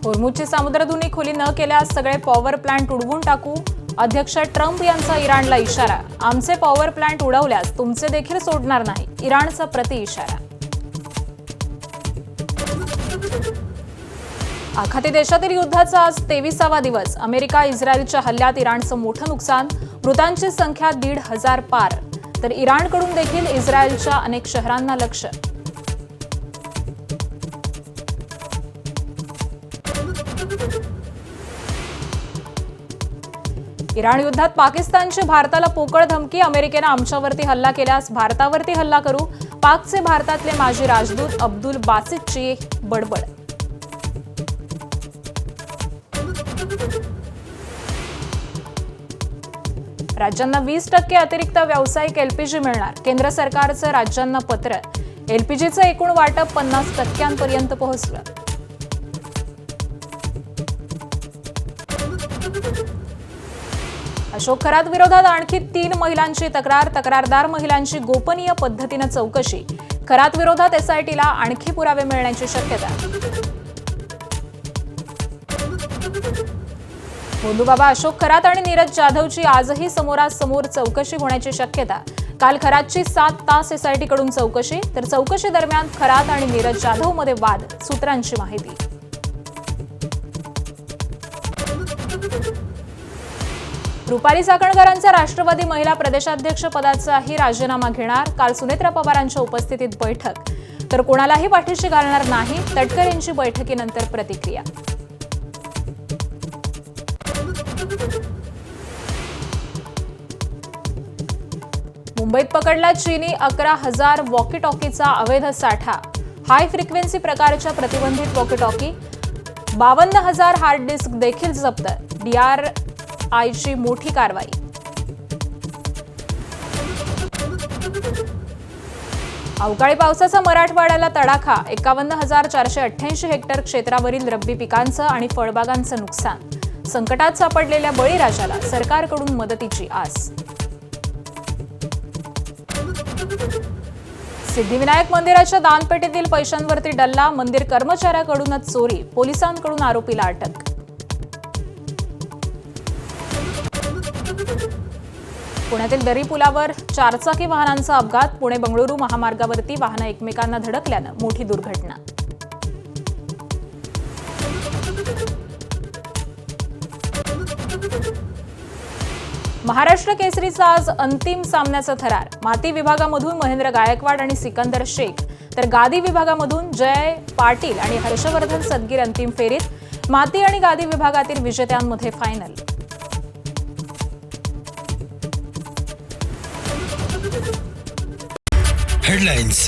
होर्मुझची सामुद्रधुनी खुली न केल्यास सगळे पॉवर प्लांट उडवून टाकू. अध्यक्ष ट्रम्प यांचा इराणला इशारा. आमचे पॉवर प्लांट उडवल्यास तुमचे देखील सोडणार नाही. इराणचा प्रति-इशारा. आखाती देशातील युद्धाचा आज 23वा दिवस. अमेरिका इस्रायलच्या हल्ल्यात इराणचं मोठं नुकसान. मृतांची संख्या 1,500 पार. तर इराणकडून देखील इस्रायलच्या अनेक शहरांना लक्ष्य. इराण युद्धात पाकिस्तानची भारताला पोकळ धमकी. अमेरिकेनं आमच्यावरती हल्ला केल्यास भारतावरती हल्ला करू. पाकचे भारतातले माजी राजदूत अब्दुल बासितची बडबड. राज्यांना 20% अतिरिक्त व्यावसायिक एलपीजी मिळणार. केंद्र सरकारचं राज्यांना पत्र. एलपीजीचं एकूण वाटप 50% पोहोचलं. अशोक खरात विरोधात आणखी 3 महिलांची तक्रार. तक्रारदार महिलांची गोपनीय पद्धतीनं चौकशी. खरात विरोधात एसआयटीला आणखी पुरावे मिळण्याची शक्यता. भोंदूबाबा अशोक खरात आणि नीरज जाधवची आजही समोरासमोर चौकशी होण्याची शक्यता. काल खरातची 7 तास एसआयटीकडून चौकशी. तर चौकशी दरम्यान खरात आणि नीरज जाधवमध्ये वाद. सूत्रांची माहिती. रुपाली चाकणकरांचा राष्ट्रवादी महिला प्रदेशाध्यक्ष पदाचाही राजीनामा घेणार. काल सुनेत्रा पवारांच्या उपस्थितीत बैठक. तर कोणालाही पाठीशी घालणार नाही. तटकर यांची बैठकीनंतर प्रतिक्रिया. मुंबईत पकडला चीनी 11,000 वॉकी टॉकीचा अवैध साठा. हाय फ्रिक्वेन्सी प्रकारच्या प्रतिबंधित वॉकी टॉकी. 52,000 हार्ड डिस्क देखील जप्त. DRIची मोठी कारवाई. अवकाळी पावसाचा मराठवाड्याला तडाखा. 51,488 हेक्टर क्षेत्रावरील रब्बी पिकांचं आणि फळबागांचं नुकसान. संकटात सापडलेल्या बळीराजाला सरकारकडून मदतीची आस. सिद्धिविनायक मंदिराच्या दानपेटीतील पैशांवरती डल्ला. मंदिर कर्मचाऱ्याकडूनच चोरी. पोलिसांकडून आरोपीला अटक. पुण्यातील दरी पुलावर 4चाकी वाहनांचा अपघात. पुणे बंगळुरू महामार्गावरती वाहनं एकमेकांना धडकल्यानं मोठी दुर्घटना. महाराष्ट्र केसरीचा आज अंतिम सामन्याचा थरार. माती विभागामधून महेंद्र गायकवाड आणि सिकंदर शेख. तर गादी विभागामधून जय पाटील आणि हर्षवर्धन सदगीर अंतिम फेरीत. माती आणि गादी विभागातील विजेत्यांमध्ये फायनल. हेडलाइन्स